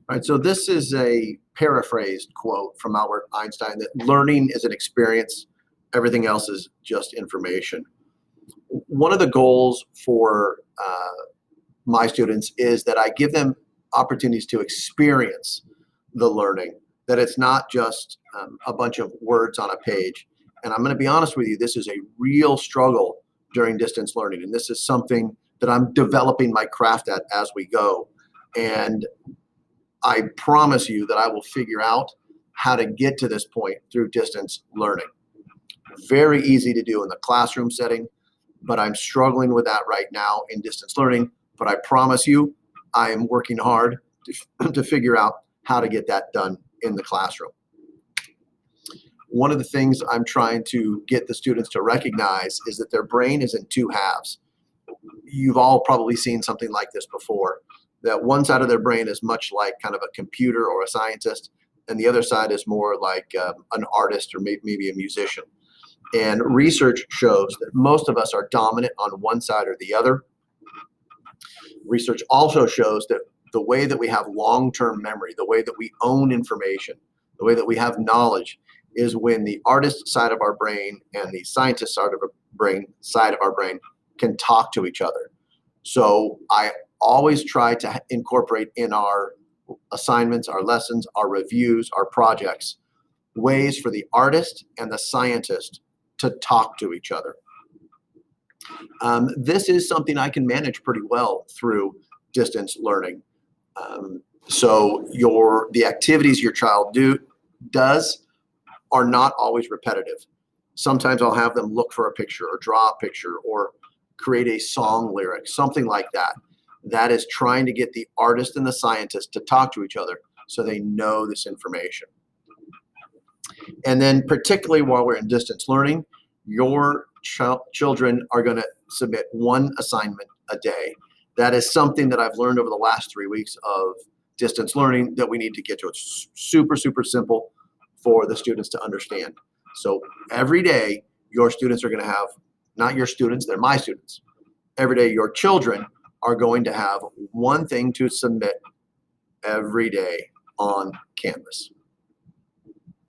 All right, so this is a paraphrased quote from Albert Einstein that learning is an experience, everything else is just information. One of the goals for my students is that I give them opportunities to experience the learning, that it's not just a bunch of words on a page. And I'm going to be honest with you, this is a real struggle during distance learning. And this is something that I'm developing my craft at as we go. And I promise you that I will figure out how to get to this point through distance learning. Very easy to do in the classroom setting, but I'm struggling with that right now in distance learning. But I promise you, I am working hard to figure out how to get that done in the classroom. One of the things I'm trying to get the students to recognize is that their brain is in two halves. You've all probably seen something like this before, that one side of their brain is much like kind of a computer or a scientist, and the other side is more like an artist or maybe a musician. And research shows that most of us are dominant on one side or the other. Research also shows that the way that we have long-term memory, the way that we own information, the way that we have knowledge is when the artist side of our brain and the scientist side of our brain can talk to each other. So I always try to incorporate in our assignments, our lessons, our reviews, our projects, ways for the artist and the scientist to talk to each other. This is something I can manage pretty well through distance learning. So the activities your child does are not always repetitive. Sometimes I'll have them look for a picture or draw a picture or create a song lyric, something like that. That is trying to get the artist and the scientist to talk to each other so they know this information. And then particularly while we're in distance learning, your children are going to submit one assignment a day. That is something that I've learned over the last 3 weeks of distance learning that we need to get to. It's super, super simple for the students to understand. So every day, your students are going to have, not your students, they're my students. Every day, your children are going to have one thing to submit every day on Canvas.